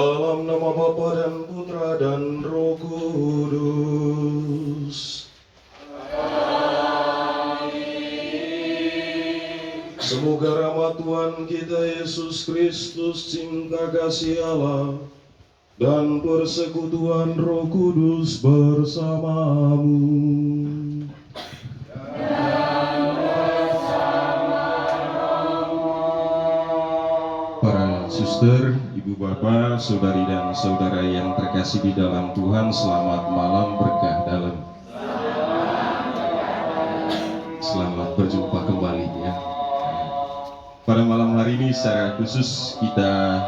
Dalam nama Bapa dan Putra dan Roh Kudus. Amin. Semoga rahmat Tuhan kita Yesus Kristus, cinta kasih Allah, dan persekutuan Roh Kudus bersamamu. Para suster, ibu bapak, saudari dan saudara yang terkasih di dalam Tuhan, selamat malam berkah dalam. Selamat berjumpa kembali ya. Pada malam hari ini secara khusus kita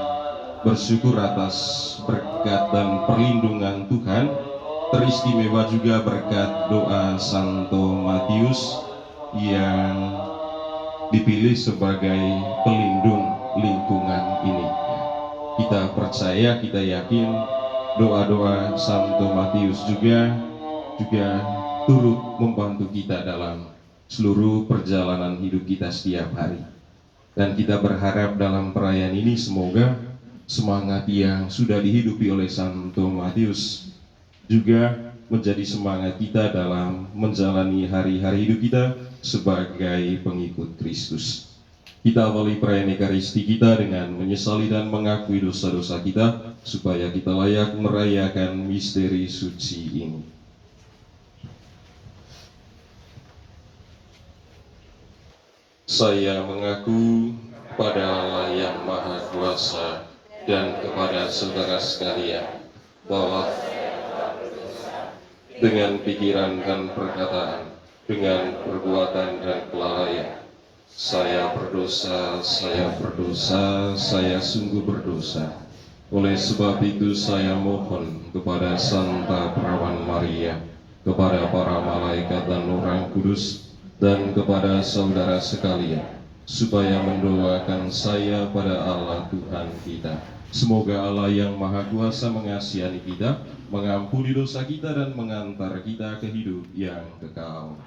bersyukur atas berkat dan perlindungan Tuhan. Teristimewa juga berkat doa Santo Matius yang dipilih sebagai pelindung lingkungan ini. Kita percaya, kita yakin doa-doa Santo Matius juga turut membantu kita dalam seluruh perjalanan hidup kita setiap hari. Dan kita berharap dalam perayaan ini semoga semangat yang sudah dihidupi oleh Santo Matius juga menjadi semangat kita dalam menjalani hari-hari hidup kita sebagai pengikut Kristus. Kita awali perayaan Ekaristi kita dengan menyesali dan mengakui dosa-dosa kita supaya kita layak merayakan misteri suci ini. Saya mengaku pada Allah yang Maha Kuasa dan kepada saudara sekalian bahwa dengan pikiran dan perkataan, dengan perbuatan dan kelalaian, saya berdosa, saya sungguh berdosa. Oleh sebab itu saya mohon kepada Santa Perawan Maria, kepada para malaikat dan orang kudus, dan kepada saudara sekalian, supaya mendoakan saya pada Allah Tuhan kita. Semoga Allah yang Maha Kuasa mengasihani kita, mengampuni dosa kita, dan mengantar kita ke hidup yang kekal.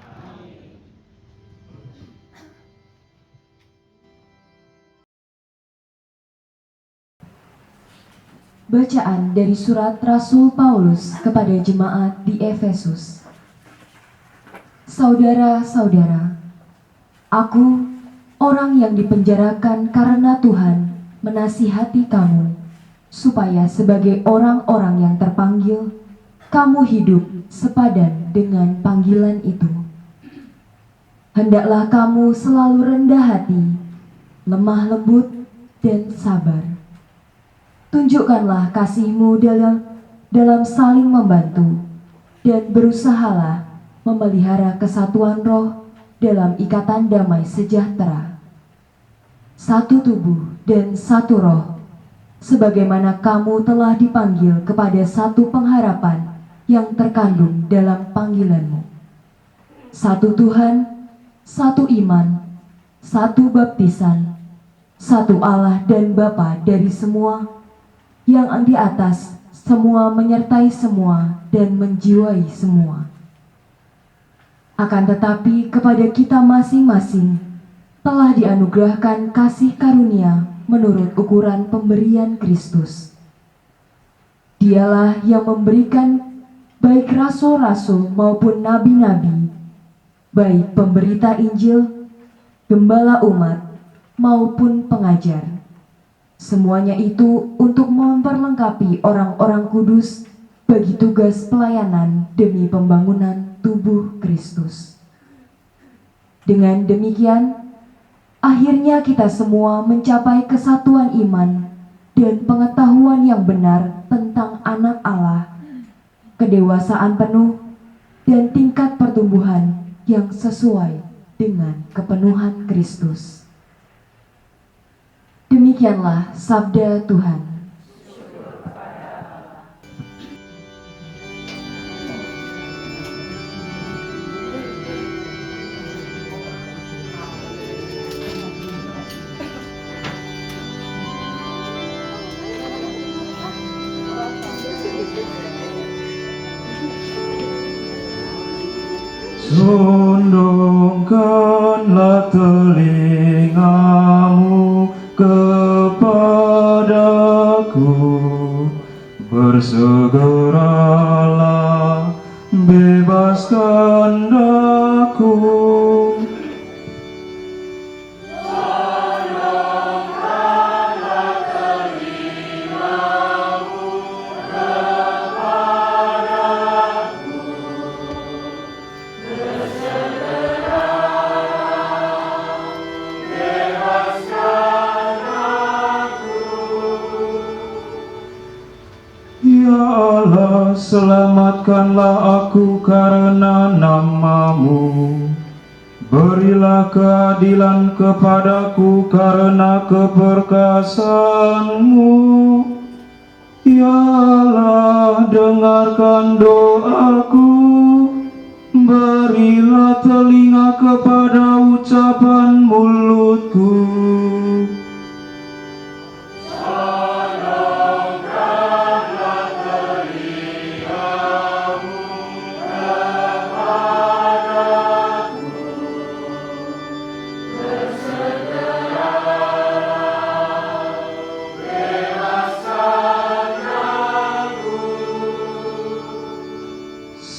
Bacaan dari surat Rasul Paulus kepada jemaat di Efesus. Saudara-saudara, aku, orang yang dipenjarakan karena Tuhan, menasihati kamu, supaya sebagai orang-orang yang terpanggil, kamu hidup sepadan dengan panggilan itu. Hendaklah kamu selalu rendah hati, lemah lembut, dan sabar. Tunjukkanlah kasihmu dalam saling membantu, dan berusahalah memelihara kesatuan roh dalam ikatan damai sejahtera. Satu tubuh dan satu roh, sebagaimana kamu telah dipanggil kepada satu pengharapan yang terkandung dalam panggilanmu. Satu Tuhan, satu iman, satu baptisan, satu Allah dan Bapa dari semua, yang di atas semua menyertai semua dan menjiwai semua. Akan tetapi kepada kita masing-masing telah dianugerahkan kasih karunia menurut ukuran pemberian Kristus. Dialah yang memberikan baik rasul-rasul maupun nabi-nabi, baik pemberita Injil, gembala umat, maupun pengajar. Semuanya itu untuk memperlengkapi orang-orang kudus bagi tugas pelayanan demi pembangunan tubuh Kristus. Dengan demikian, akhirnya kita semua mencapai kesatuan iman dan pengetahuan yang benar tentang anak Allah, kedewasaan penuh, dan tingkat pertumbuhan yang sesuai dengan kepenuhan Kristus. Demikianlah sabda Tuhan. Tundukkanlah telingamu kepadaku, bersegeralah, bebaskan aku. Ya Allah, selamatkanlah aku karena nama-Mu. Berilah keadilan kepadaku karena keperkasaanmu. Ya Allah, dengarkan doaku. Berilah telinga kepada ucapan mulutku.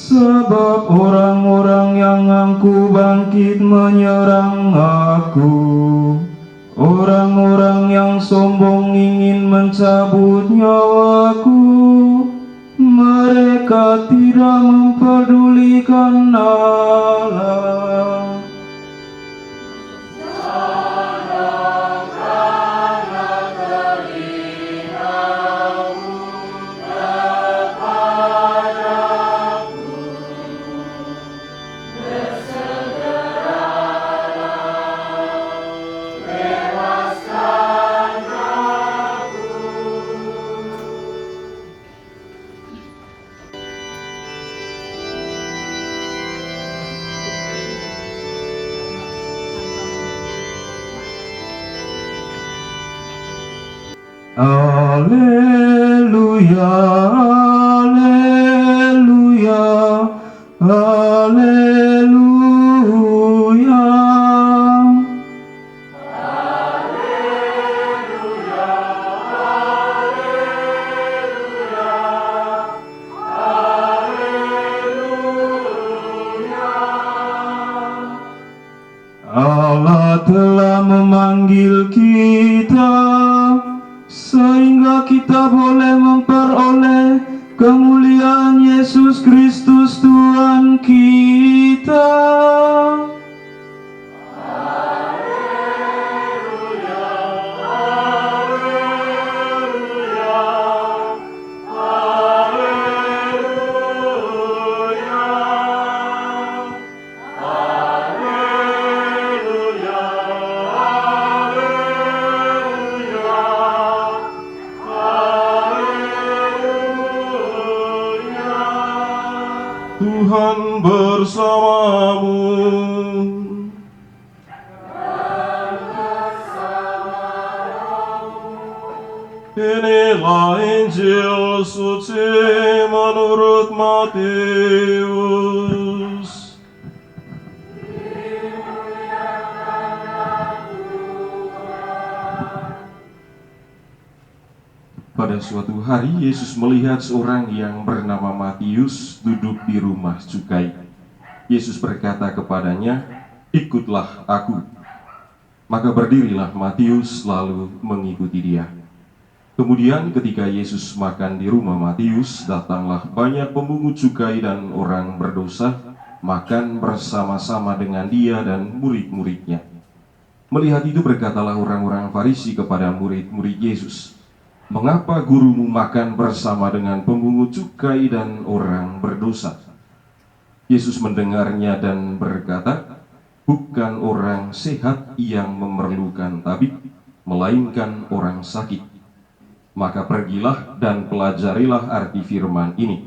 Sebab orang-orang yang angkuh bangkit menyerang aku. Orang-orang yang sombong ingin mencabut nyawaku. Mereka tidak mempedulikan Allah. Haleluya, haleluya, haleluya. Allah telah memanggil kita sehingga kita boleh memperoleh kemuliaan Yesus Kristus Tuhan kita. Tuhan bersamamu. Inilah Injil suci menurut Matius. Pada suatu hari Yesus melihat seorang yang bernama Matius duduk di rumah cukai. Yesus berkata kepadanya, "Ikutlah aku." Maka berdirilah Matius lalu mengikuti dia. Kemudian ketika Yesus makan di rumah Matius, datanglah banyak pemungut cukai dan orang berdosa makan bersama-sama dengan dia dan murid-muridnya. Melihat itu berkatalah orang-orang Farisi kepada murid-murid Yesus, "Mengapa gurumu makan bersama dengan pemungut cukai dan orang berdosa?" Yesus mendengarnya dan berkata, "Bukan orang sehat yang memerlukan tabib, melainkan orang sakit. Maka pergilah dan pelajarilah arti firman ini.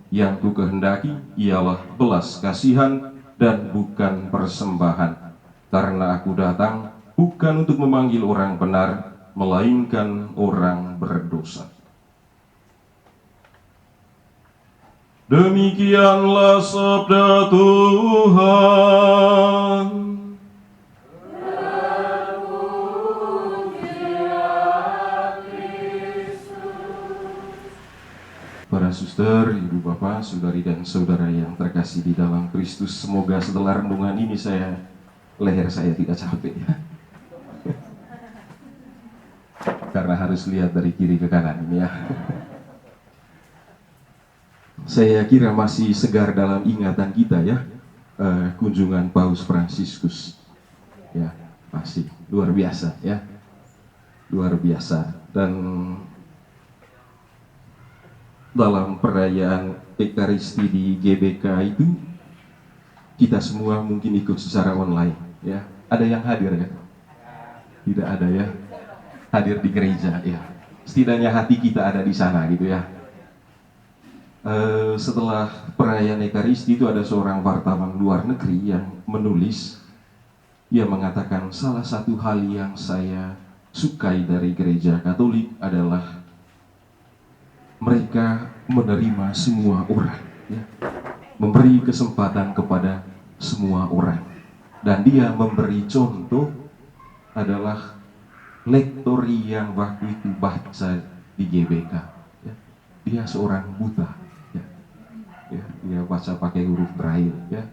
Yang ku kehendaki ialah belas kasihan dan bukan persembahan. Karena aku datang bukan untuk memanggil orang benar, melainkan orang berdosa." Demikianlah sabda Tuhan. Para suster, ibu bapak, saudari dan saudara yang terkasih di dalam Kristus, semoga setelah renungan ini leher saya tidak capek ya. Karena harus lihat dari kiri ke kanan ini ya. Saya kira masih segar dalam ingatan kita ya, kunjungan Paus Fransiskus ya, masih luar biasa ya, luar biasa. Dan dalam perayaan Ekaristi di GBK itu kita semua mungkin ikut secara online ya. Ada yang hadir ya? Tidak ada ya, hadir di gereja ya. Setidaknya hati kita ada di sana gitu ya. Setelah perayaan Ekaristi itu ada seorang wartawan luar negeri yang menulis, ia mengatakan salah satu hal yang saya sukai dari gereja Katolik adalah mereka menerima semua orang ya. Memberi kesempatan kepada semua orang. Dan dia memberi contoh adalah lektori yang waktu itu baca di GBK ya. Dia seorang buta ya. Ya, dia baca pakai huruf Braille ya,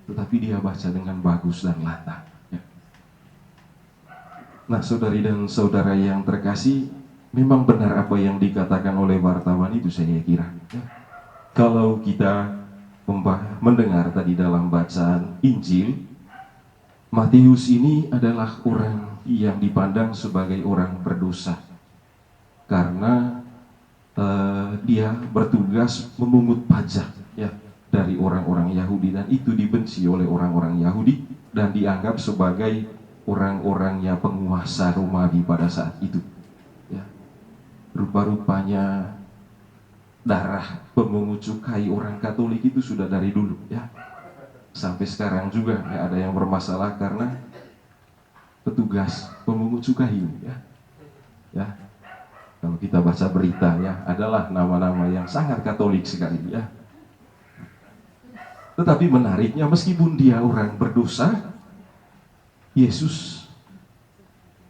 tetapi dia baca dengan bagus dan lantang ya. Nah, saudari dan saudara yang terkasih, memang benar apa yang dikatakan oleh wartawan itu, saya kira ya. Kalau kita mendengar tadi dalam bacaan Injil, Matius ini adalah orang yang dipandang sebagai orang berdosa karena dia bertugas memungut pajak ya dari orang-orang Yahudi, dan itu dibenci oleh orang-orang Yahudi dan dianggap sebagai orang-orangnya penguasa Romawi pada saat itu ya. Rupa-rupanya darah pemungut cukai orang Katolik itu sudah dari dulu ya, sampai sekarang juga ya, ada yang bermasalah karena petugas pemungut cukai ini ya. Ya, kalau kita baca berita ya, adalah nama-nama yang sangat Katolik sekali ya. Tetapi menariknya, meskipun dia orang berdosa, Yesus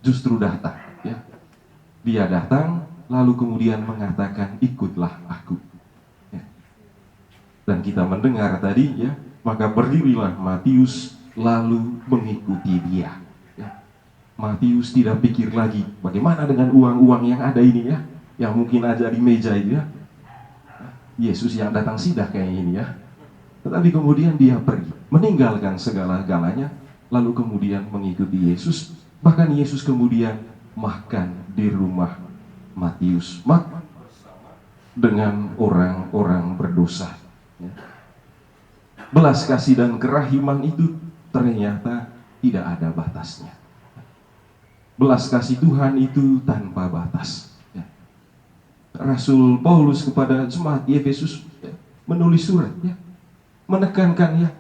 justru datang ya. Dia datang lalu kemudian mengatakan, ikutlah aku ya. Dan kita mendengar tadi ya, maka berdirilah Matius lalu mengikuti dia ya. Matius tidak pikir lagi bagaimana dengan uang-uang yang ada ini ya, yang mungkin aja di meja itu ya. Yesus yang datang sidah kayak ini ya. Tetapi kemudian dia pergi, meninggalkan segala-galanya, lalu kemudian mengikuti Yesus. Bahkan Yesus kemudian makan di rumah Matius, makan dengan orang-orang berdosa ya. Belas kasih dan kerahiman itu ternyata tidak ada batasnya. Belas kasih Tuhan itu tanpa batas ya. Rasul Paulus kepada jemaat di Efesus ya, menulis surat ya, menekankan ya,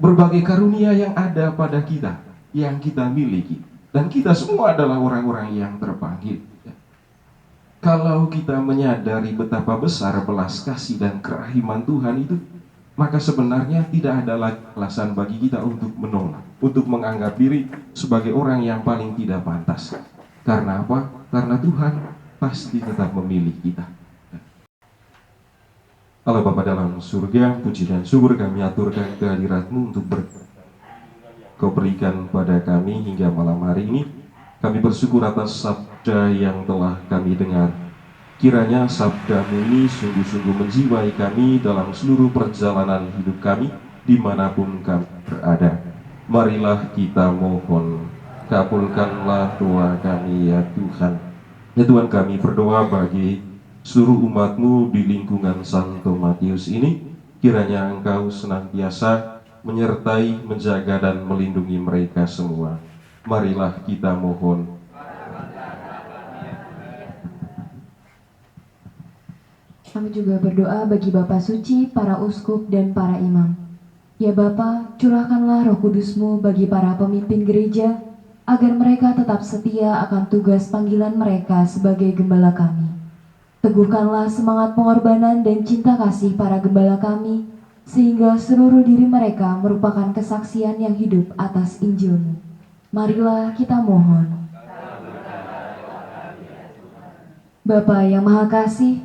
berbagai karunia yang ada pada kita, yang kita miliki, dan kita semua adalah orang-orang yang terpanggil ya. Kalau kita menyadari betapa besar belas kasih dan kerahiman Tuhan itu, maka sebenarnya tidak ada alasan bagi kita untuk menolak, untuk menganggap diri sebagai orang yang paling tidak pantas. Karena apa? Karena Tuhan pasti tetap memilih kita. Allah Bapa dalam surga, puji dan syukur kami aturkan kehadirat-Mu untuk Kau berikan pada kami hingga malam hari ini. Kami bersyukur atas sabda yang telah kami dengar. Kiranya sabda-Mu ini sungguh-sungguh menjiwai kami dalam seluruh perjalanan hidup kami, dimanapun kami berada. Marilah kita mohon, kabulkanlah doa kami ya Tuhan. Ya Tuhan, kami berdoa bagi seluruh umat-Mu di lingkungan Santo Matius ini. Kiranya Engkau senantiasa menyertai, menjaga, dan melindungi mereka semua. Marilah kita mohon. Kami juga berdoa bagi Bapak Suci, para uskup, dan para imam. Ya Bapa, curahkanlah Roh Kudus-Mu bagi para pemimpin gereja, agar mereka tetap setia akan tugas panggilan mereka sebagai gembala kami. Teguhkanlah semangat pengorbanan dan cinta kasih para gembala kami, sehingga seluruh diri mereka merupakan kesaksian yang hidup atas Injil-Mu. Marilah kita mohon. Bapa yang Maha Kasih,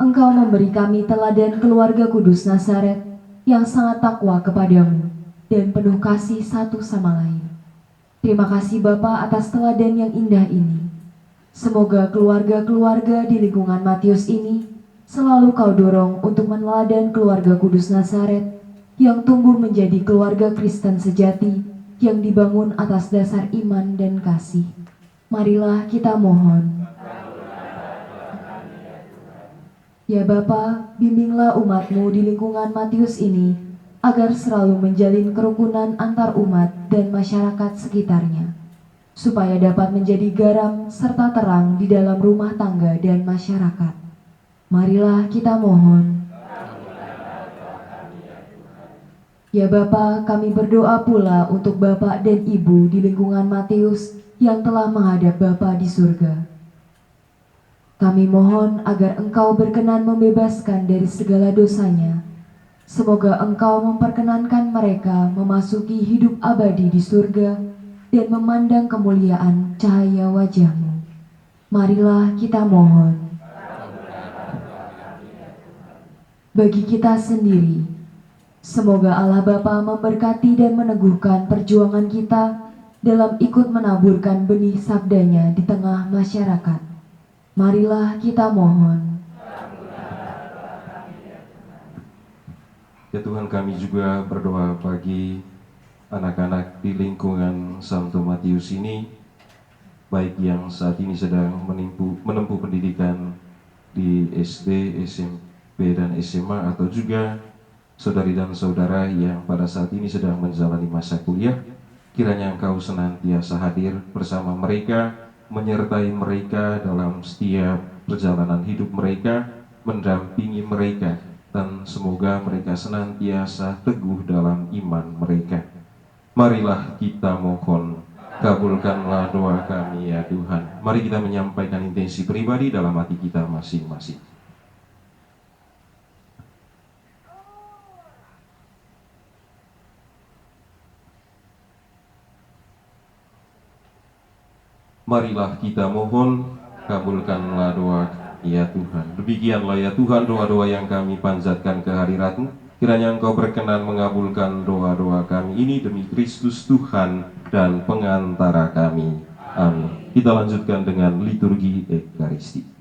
Engkau memberi kami teladan keluarga kudus Nazaret yang sangat takwa kepadamu dan penuh kasih satu sama lain. Terima kasih Bapa atas teladan yang indah ini. Semoga keluarga-keluarga di lingkungan Matius ini selalu kau dorong untuk meneladan keluarga kudus Nazaret yang tumbuh menjadi keluarga Kristen sejati yang dibangun atas dasar iman dan kasih. Marilah kita mohon. Ya Bapa, bimbinglah umat-Mu di lingkungan Matius ini agar selalu menjalin kerukunan antar umat dan masyarakat sekitarnya, supaya dapat menjadi garam serta terang di dalam rumah tangga dan masyarakat. Marilah kita mohon. Ya Bapa, kami berdoa pula untuk Bapak dan Ibu di lingkungan Matius yang telah menghadap Bapa di surga. Kami mohon agar Engkau berkenan membebaskan dari segala dosanya. Semoga Engkau memperkenankan mereka memasuki hidup abadi di surga dan memandang kemuliaan cahaya wajah-Mu. Marilah kita mohon. Bagi kita sendiri, semoga Allah Bapa memberkati dan meneguhkan perjuangan kita dalam ikut menaburkan benih sabdanya di tengah masyarakat. Marilah kita mohon. Ya Tuhan, kami juga berdoa bagi anak-anak di lingkungan Santo Matius ini, baik yang saat ini sedang menempuh pendidikan di SD, SMP, dan SMA, atau juga saudari dan saudara yang pada saat ini sedang menjalani masa kuliah. Kiranya Engkau senantiasa hadir bersama mereka, menyertai mereka dalam setiap perjalanan hidup mereka, mendampingi mereka, dan semoga mereka senantiasa teguh dalam iman mereka. Marilah kita mohon, kabulkanlah doa kami ya Tuhan. Mari kita menyampaikan intensi pribadi dalam hati kita masing-masing. Marilah kita mohon, kabulkanlah doa ya Tuhan. Demikianlah ya Tuhan doa-doa yang kami panjatkan ke hadirat-Mu. Kiranya Engkau berkenan mengabulkan doa-doa kami ini demi Kristus Tuhan dan pengantara kami. Amin. Kita lanjutkan dengan liturgi Ekaristi.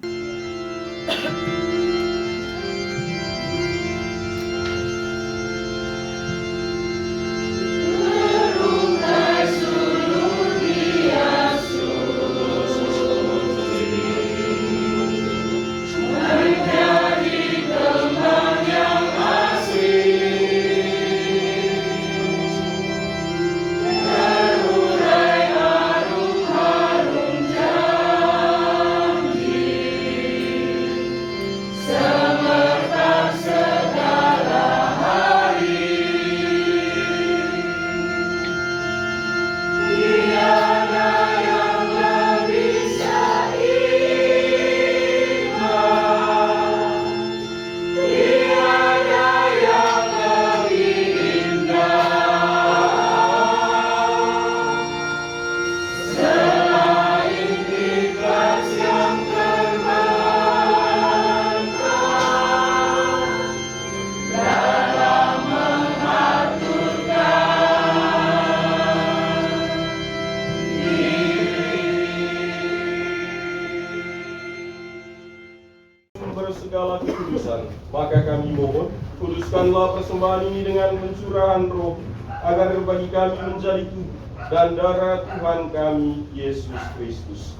Segala kekudusan, maka kami mohon, kuduskanlah persembahan ini dengan pencurahan roh, agar bagi kami menjadi tubuh dan darah Tuhan kami, Yesus Kristus.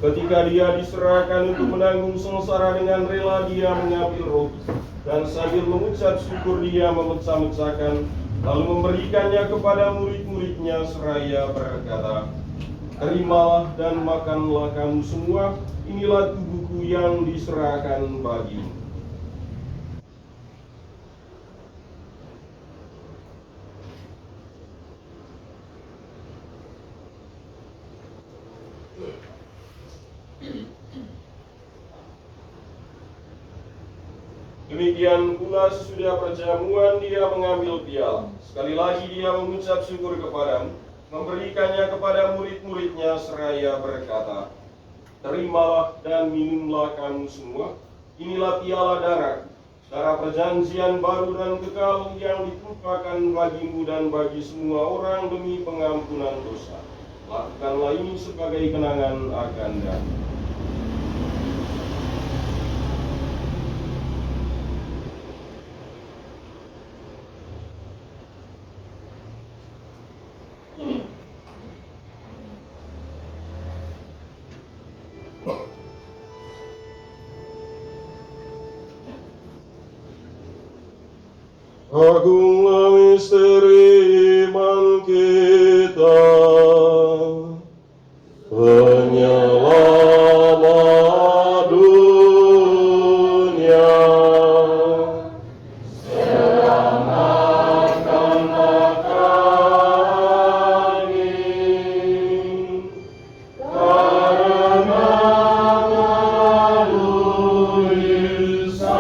Ketika Dia diserahkan untuk menanggung sengsara dengan rela, Dia mengambil roti, dan sambil mengucap syukur Dia memecah-mecahkan, lalu memberikannya kepada murid-muridnya seraya berkata, "Terimalah dan makanlah kamu semua, inilah tubuhku yang diserahkan bagimu." Demikian pula sesudah perjamuan Dia mengambil piala. Sekali lagi Dia mengucap syukur kepadamu, memberikannya kepada murid-muridnya seraya berkata, "Terimalah dan minumlah kamu semua, Inilah piala darah perjanjian baru dan kekal yang ditumpahkan bagimu dan bagi semua orang demi pengampunan dosa. Lakukanlah ini sebagai kenangan akan kami. Agunglah misteri iman kita, penyelamat dunia. Selamatkanlah kami, karena melalui salib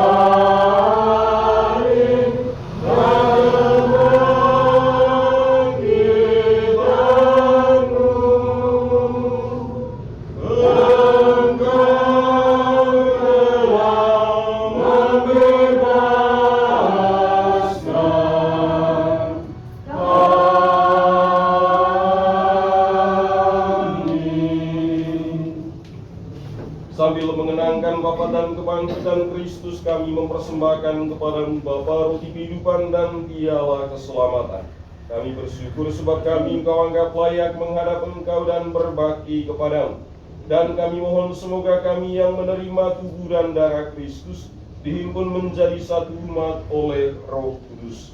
sambil mengenangkan Bapa dan kebangkitan Kristus, kami mempersembahkan kepadamu Bapa roti kehidupan dan piala keselamatan. Kami bersyukur sebab kami Engkau anggap layak menghadap Engkau dan berbakti kepadamu. Dan kami mohon semoga kami yang menerima tubuh dan darah Kristus dihimpun menjadi satu umat oleh Roh Kudus.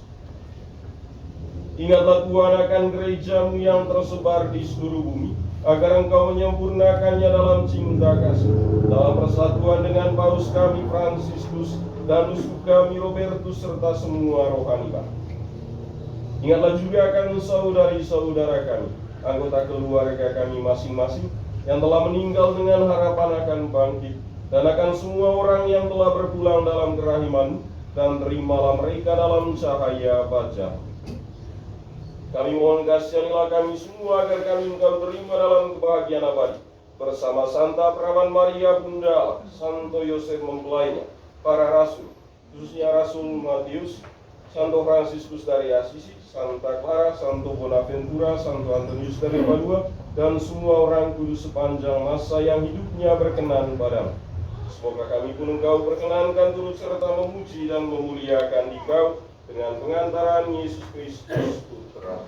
Ingatlah Tuhan akan gerejamu yang tersebar di seluruh bumi, agar Engkau menyempurnakannya dalam cinta kasih, dalam persatuan dengan Paus kami Fransiskus dan uskup kami Robertus serta semua rohani kami. Ingatlah juga akan saudari-saudara kami, anggota keluarga kami masing-masing yang telah meninggal dengan harapan akan bangkit, dan akan semua orang yang telah berpulang dalam kerahiman, dan terimalah mereka dalam cahaya wajah. Kami mohon kasihanilah kami semua agar kami Engkau terima dalam kebahagiaan abadi bersama Santa Perawan Maria Bunda Allah, Santo Yosef mempelainya, para rasul, khususnya Rasul Matius, Santo Fransiskus dari Assisi, Santa Clara, Santo Bonaventura, Santo Antonius dari Padua, dan semua orang kudus sepanjang masa yang hidupnya berkenan padamu. Semoga kami pun Engkau perkenankan turut serta memuji dan memuliakan Dikau dengan pengantaran Yesus Kristus Putra.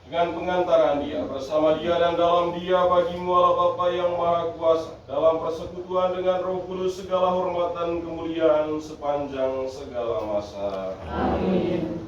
Dengan pengantaran Dia, bersama Dia dan dalam Dia, bagimu Allah Bapa yang Maha Kuasa, dalam persekutuan dengan Roh Kudus segala hormat dan kemuliaan sepanjang segala masa. Amin.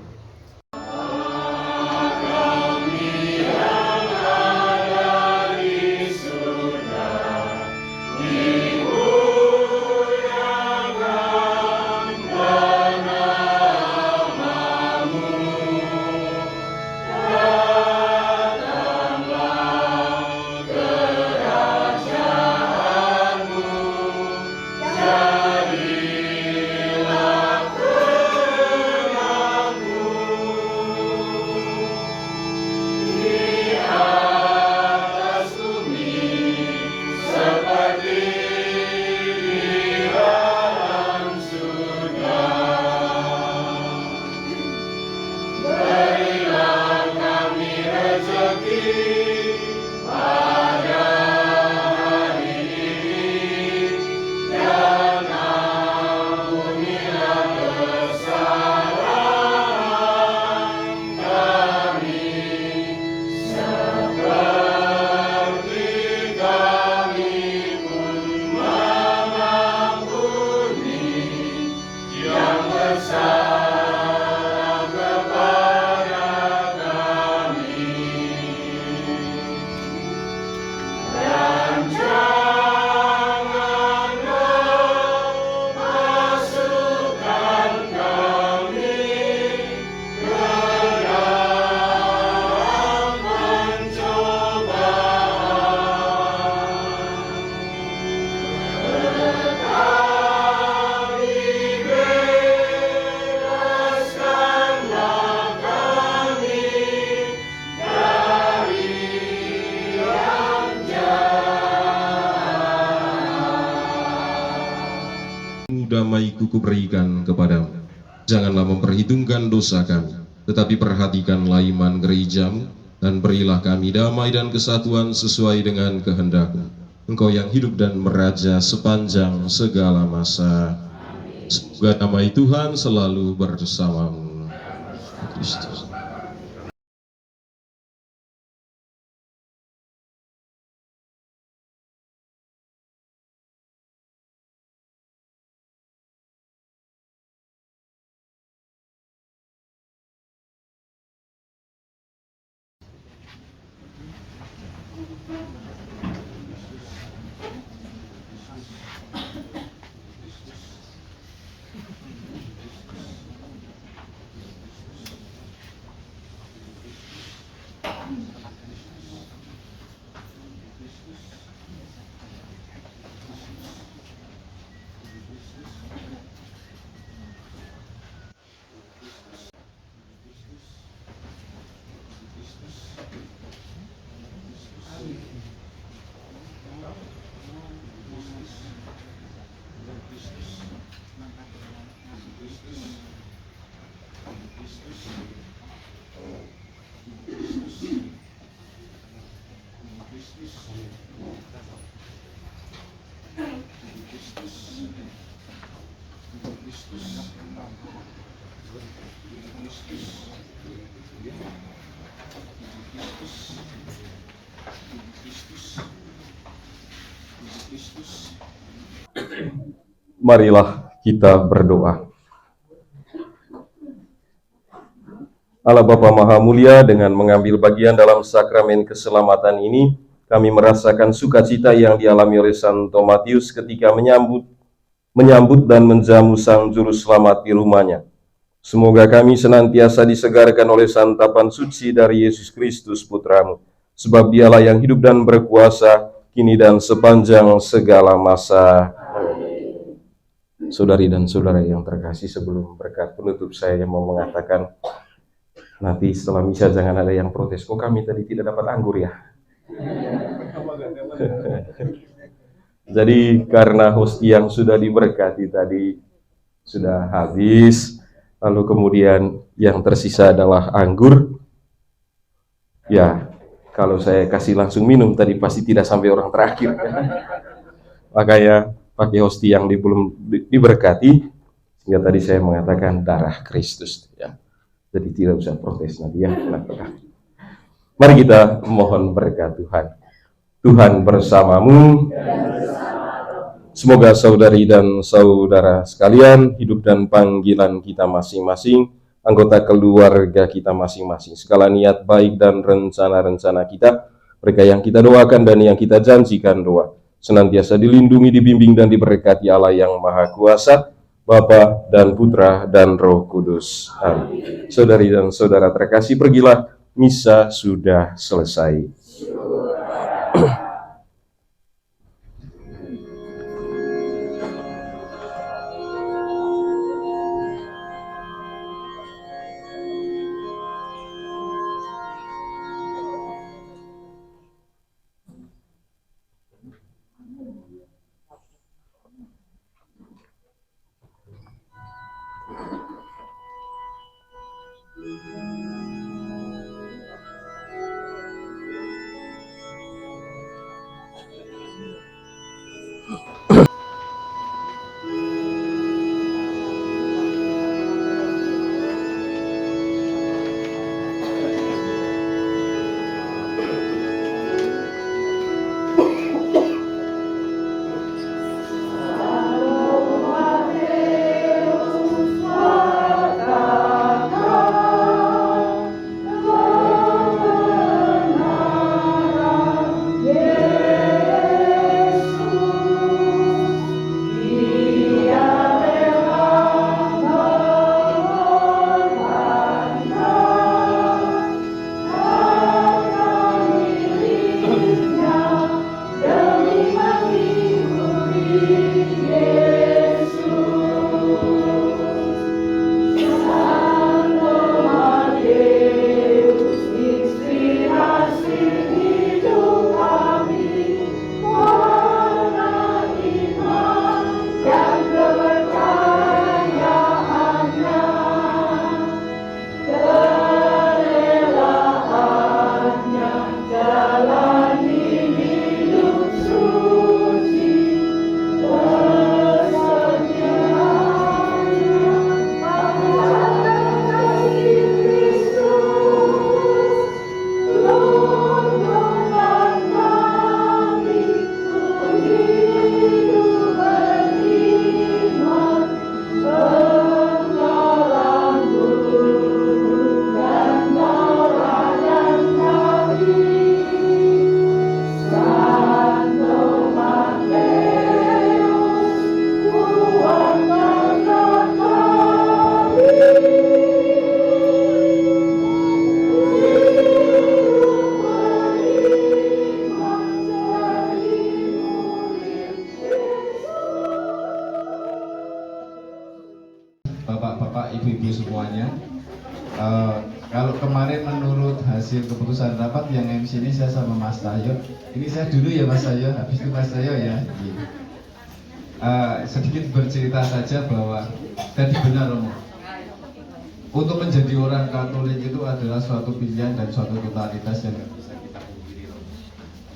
Damai-Ku kuberikan kepadamu. Janganlah memperhitungkan dosa kami, tetapi perhatikanlah iman gerejamu, dan berilah kami damai dan kesatuan sesuai dengan kehendak-Mu. Engkau yang hidup dan meraja sepanjang segala masa. Semoga damai Tuhan selalu bersamamu. Kristus. Marilah kita berdoa. Allah Bapa Maha Mulia, dengan mengambil bagian dalam sakramen keselamatan ini, kami merasakan sukacita yang dialami oleh Santo Matius ketika menyambut dan menjamu Sang Juru Selamat di rumahnya. Semoga kami senantiasa disegarkan oleh santapan suci dari Yesus Kristus Putramu, sebab Dialah yang hidup dan berkuasa, kini dan sepanjang segala masa. Saudari dan saudara yang terkasih, sebelum berkat penutup saya mau mengatakan, nanti setelah misa jangan ada yang protes, kok kami tadi tidak dapat anggur ya? Jadi karena hosti yang sudah diberkati tadi sudah habis, lalu kemudian yang tersisa adalah anggur. Ya, kalau saya kasih langsung minum tadi pasti tidak sampai orang terakhir. Makanya pakai hosti yang belum diberkati, sehingga tadi saya mengatakan darah Kristus. Ya. Jadi tidak usah protes nanti ya. Mari kita mohon berkat Tuhan. Tuhan bersamamu. Semoga saudari dan saudara sekalian, hidup dan panggilan kita masing-masing, anggota keluarga kita masing-masing, segala niat baik dan rencana-rencana kita, mereka yang kita doakan dan yang kita janjikan doa, senantiasa dilindungi, dibimbing, dan diberkati Allah yang Maha Kuasa, Bapa dan Putra dan Roh Kudus. Amin. Saudari dan saudara terkasih, pergilah, misa sudah selesai. ibu-ibu semuanya. Kalau kemarin menurut hasil keputusan rapat yang MC ini saya sama Mas Tayo. Ini saya dulu ya Mas Tayo, habis itu Mas Tayo ya. Sedikit bercerita saja bahwa tadi benar Romo. Untuk menjadi orang Katolik itu adalah suatu pilihan dan suatu totalitas yang tidak bisa kita pungkiri.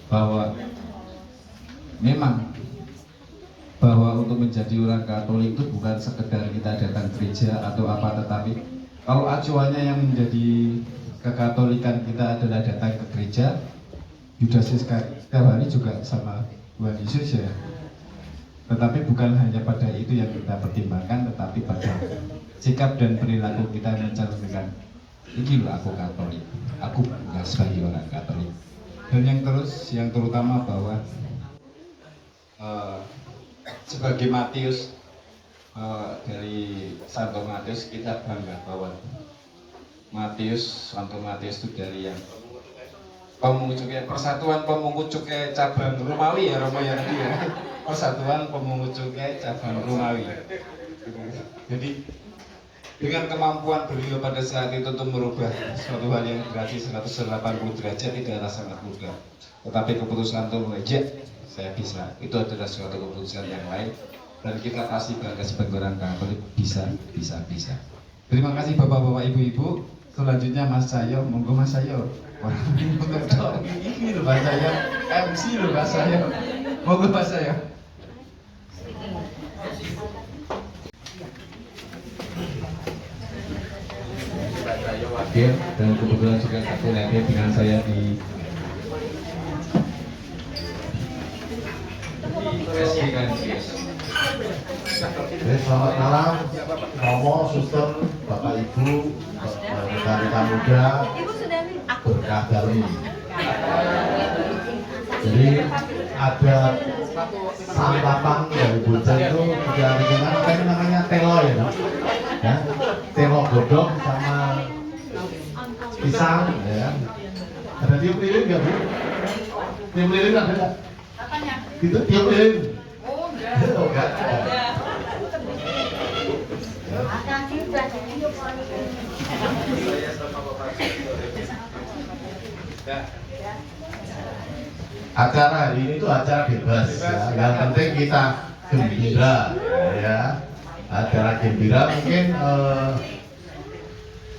Bahwa memang bahwa untuk menjadi orang Katolik itu bukan sekedar kita datang gereja atau apa, tetapi kalau acuannya yang menjadi kekatolikan kita adalah datang ke gereja, Yudas setiap hari juga sama Tuhan Yesus ya. Tetapi bukan hanya pada itu yang kita pertimbangkan, tetapi pada sikap dan perilaku kita mencerminkan ini loh aku Katolik, aku bukan sebagai orang Katolik. Dan yang terutama bahwa sebagai Matius, dari Santo Matius kita bangga bahwa Santo Matius itu dari yang pemungut cukai, Persatuan Pemungut Cukai Cabang Romawi ya Romo ya, Persatuan Pemungut Cukai Cabang Romawi. Jadi dengan kemampuan beliau pada saat itu untuk merubah suatu hal yang drastis 180 derajat tidaklah sangat mudah. Tetapi keputusan untuk mengejek saya bisa, itu adalah suatu keputusan yang lain. Dan kita pasti bangga sebagai orang Katolik bisa. Terima kasih Bapak-bapak, Ibu-ibu. Selanjutnya Mas Sayo, monggo Mas Sayo. Untuk ini loh Mas Sayo, MC loh Mas Sayo. Monggo Mas Sayo. Saya wakil dan kebetulan juga satu lagi dengan saya di Selamat malam, Romo, Suster, Bapak Ibu, rekan-rekan muda, berkah Darmi. Jadi ada santapan dari bocah itu juga lingkungan apa ini namanya telo ya, telo godok sama pisang ya. Ada tiup lilin nggak Bu? Tiup lilin ada nggak? Apanya? Itu tiup lilin. Oh enggak. Acara hari ini itu acara bebas ya. Yang penting kita gembira ya. Acara gembira mungkin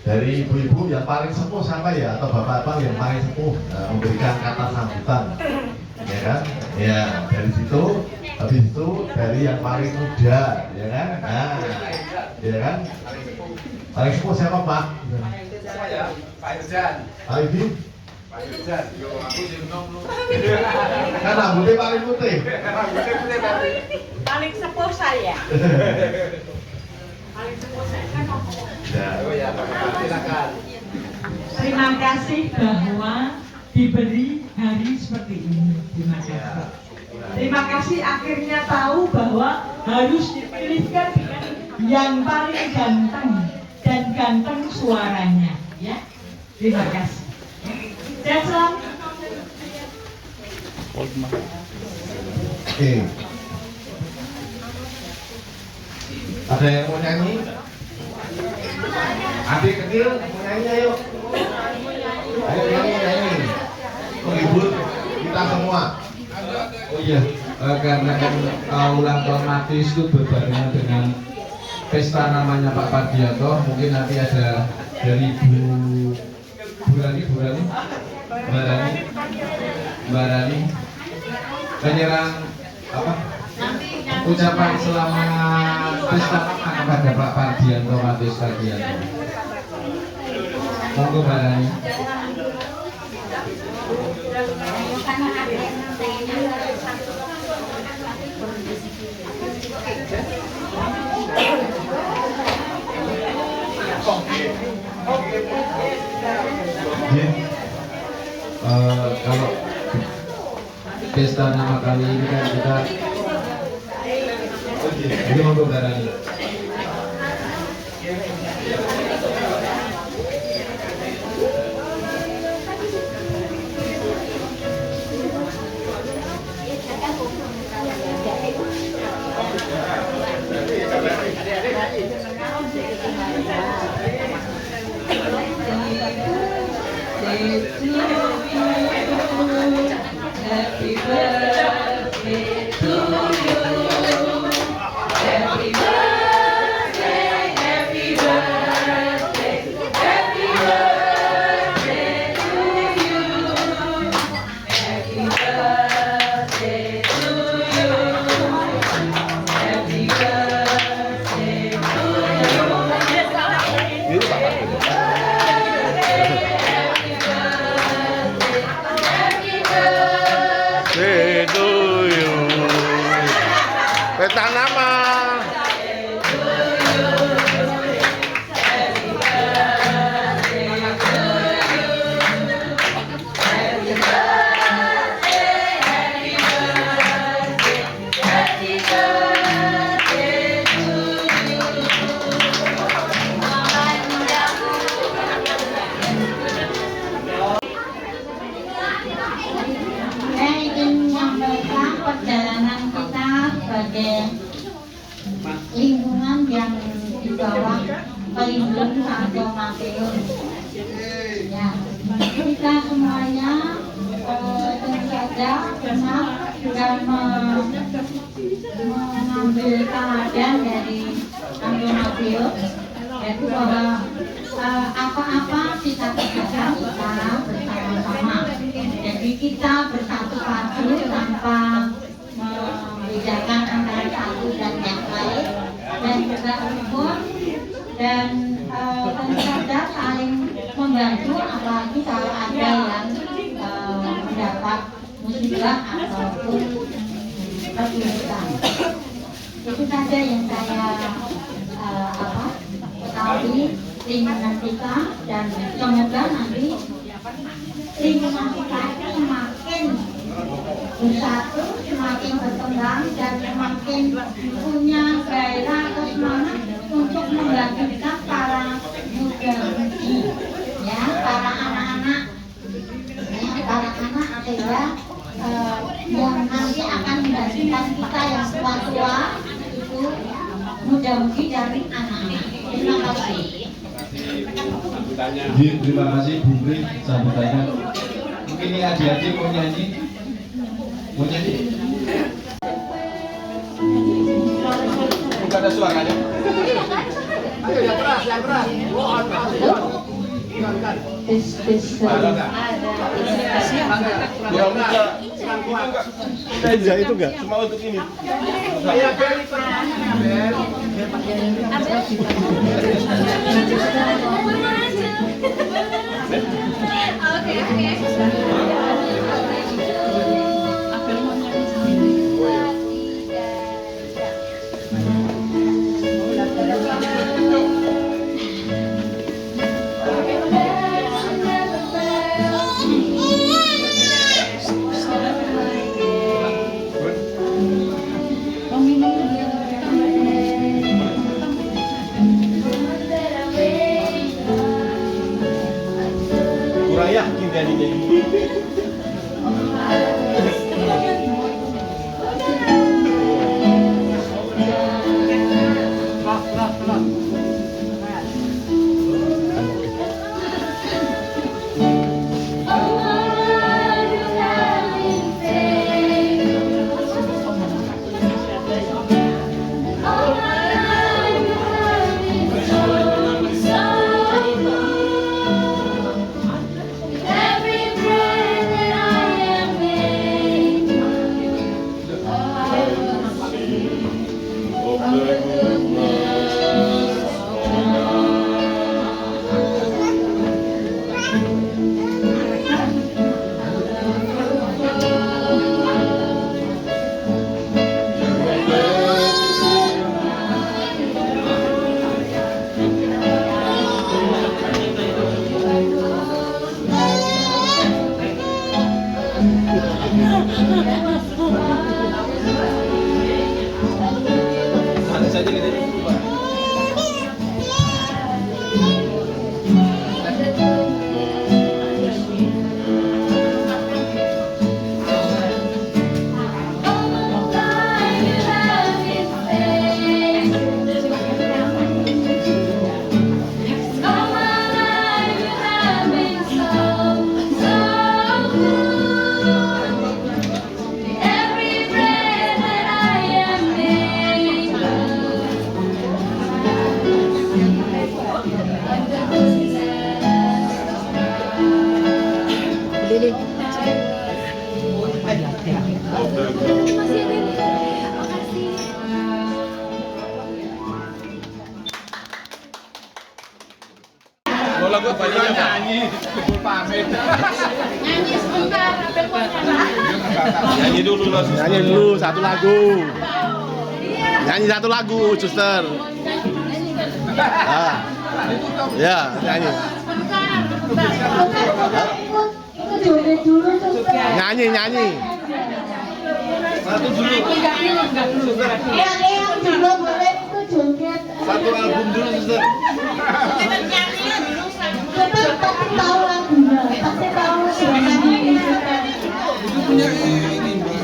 dari ibu-ibu yang paling sepuh sampai ya, atau bapak-bapak yang paling sepuh memberikan kata sambutan ya kan. Ya dari situ, habis itu dari yang paling muda ya kan. Nah, ya kan. Paling sepuh siapa Pak? Saya Pak Irjan. Pak Ibi? Pak Irjan, yo aku sing nom lu. Kan rambutnya paling putih. Rambutnya putih tapi Paling sepuh saya. Paling sepuh saya kan ngomong. oh ya Bapak silakan. Terima kasih bahwa diberi hari seperti ini. Terima kasih. Terima kasih akhirnya tahu bahwa harus dipilihkan dengan yang paling ganteng dan ganteng suaranya, ya. Terima kasih. Dan selamat. Oke. Ada yang mau nyanyi? Adik kecil mau nyanyi ayo. Ayo nyanyi. Menghibur kita semua. Oh iya, karena kan ulang tahun Matius itu berbarengan dengan pesta namanya Pak Pardianto, mungkin nanti ada dari Bu Rani penyerang apa ucapan selamat pesta kepada Pak Pardianto Matius Pardianto. Monggo Mbak Rani. Kalau pesta nama kali ini kan kita ini monggo Mbak Rani. lingkungan yang di bawah pelindung Santo Matius. Ya, kita semuanya tentu saja benar dan mengambil teladan dari Santo Matius, yaitu bahwa apa-apa kita kerjakan secara bersama-sama. Jadi kita bersatu padu tanpa membedakan antara satu dan yang lain, dan juga rukun dan tentu saja saling membantu, apalagi kalau ada yang mendapat musibah ataupun kesulitan. Itu saja yang saya ketahui lingkungan kita, dan semoga nanti lingkungan kita itu semakin bersatu, semakin berkembang, dan semakin punya gairah atau semangat untuk membangkitkan para muda-mudi, ya, para anak-anak, sehingga yang nanti akan menggantikan kita yang tua-tua itu muda-mudi dari anak-anak. Terima kasih. Terima kasih Bu Pri sambutannya. Mungkin ini adik-adik mau nyanyi. Bukan ada suaranya. Tes Ya itu enggak cuma untuk ini. Kurang yakin jadinya ini. Nanti saja kok banyak nyanyi, pamit. Nyanyi sebentar, sampai Nyanyi dulu lah. Nyanyi dulu satu lagu. Nyanyi satu lagu, suster. Ah. Ya, nyanyi. Ikut joget dulu suster. Nyanyi. Satu dulu. Yang juga boleh ikut joget. Satu album dulu, suster. Suster pasti tahu lagunya, pasti tahu suaranya ini suster. Itu punya ini, Mbak.